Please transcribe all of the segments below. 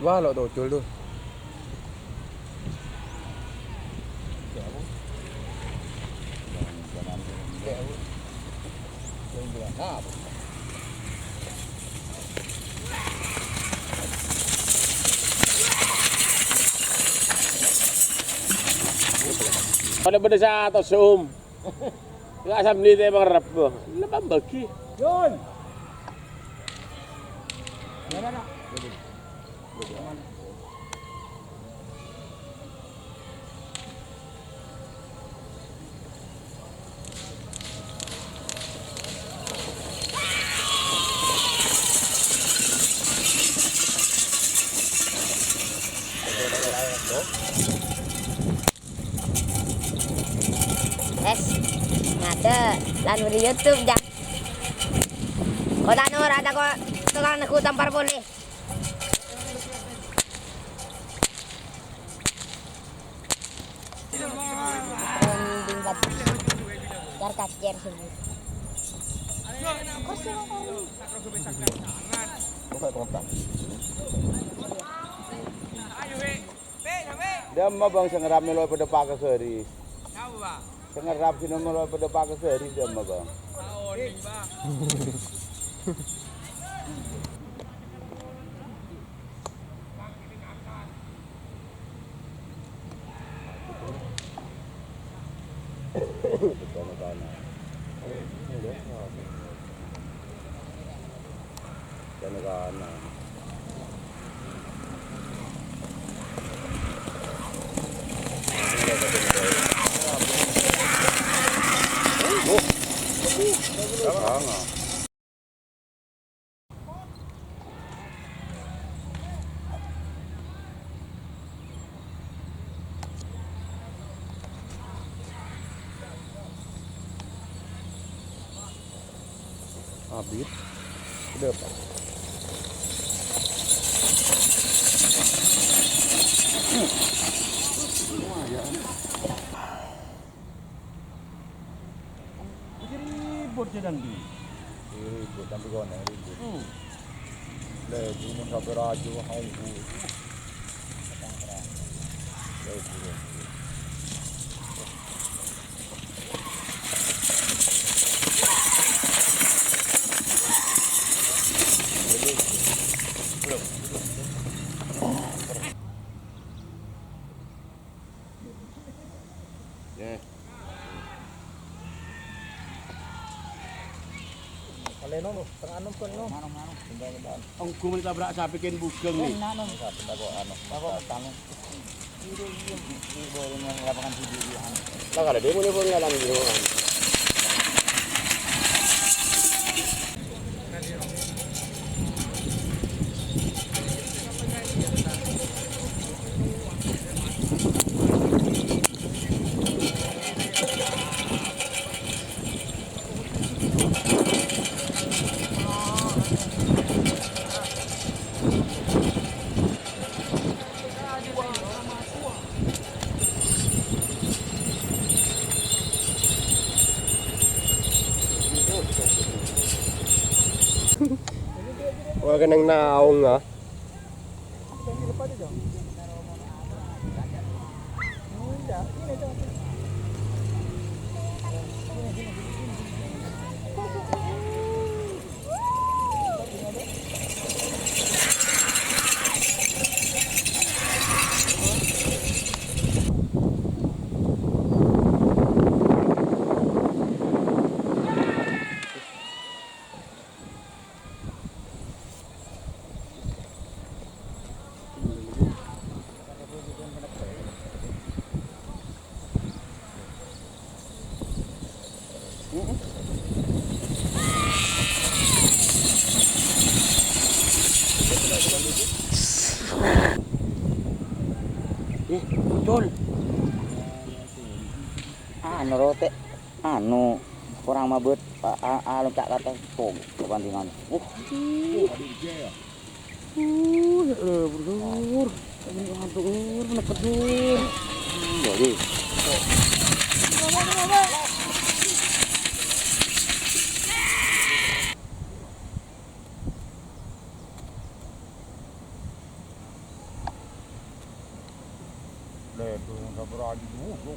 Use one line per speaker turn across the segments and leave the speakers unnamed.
Wah, lo dodol tuh.
Pada berdesa atau sum, nggak asam di teh bang rap, lepas bagi.
Yun.
Ada lan di YouTube ja. Kota Nur ada kok tukang aku tampar boleh. Trending banget. Jar kacer sini.
Dia mah bang sengerap melo pada pakai sehari. Sengerap sini melo pada pakai sehari dia mah bang. Kana. Habis ke depan.
Ribut je dan di.
Ribut tapi kau nak ribut. Leh, cuma sampai raja hau. Eh. Ang kumin tabrak sapi ken bugeng ni. Lah kada demo ni pengalan di orang.
Wala ka nang naawang nga.
Tol.
Anu rote, anu kurang mabut, alon cak kata pog kebantingan. Berdor, menekat dur. Jadi.
Ledo nggak berani dulu.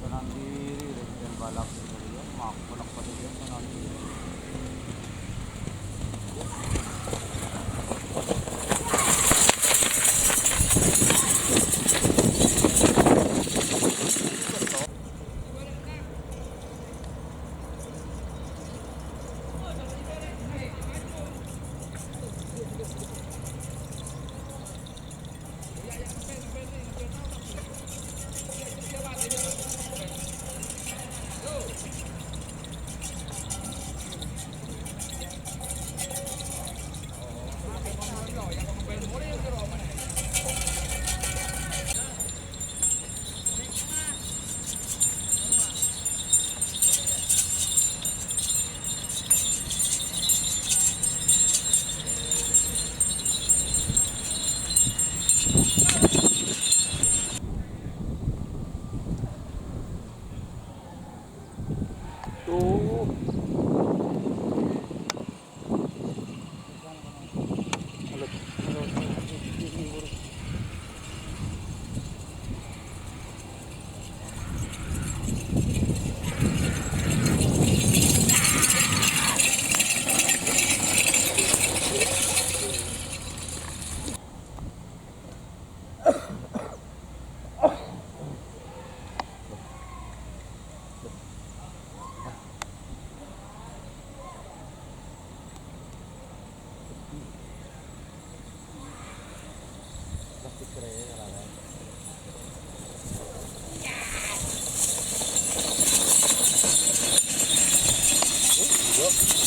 Tenang diri dan balap sekalian, mak balap pada dia tenang diri. Yuk.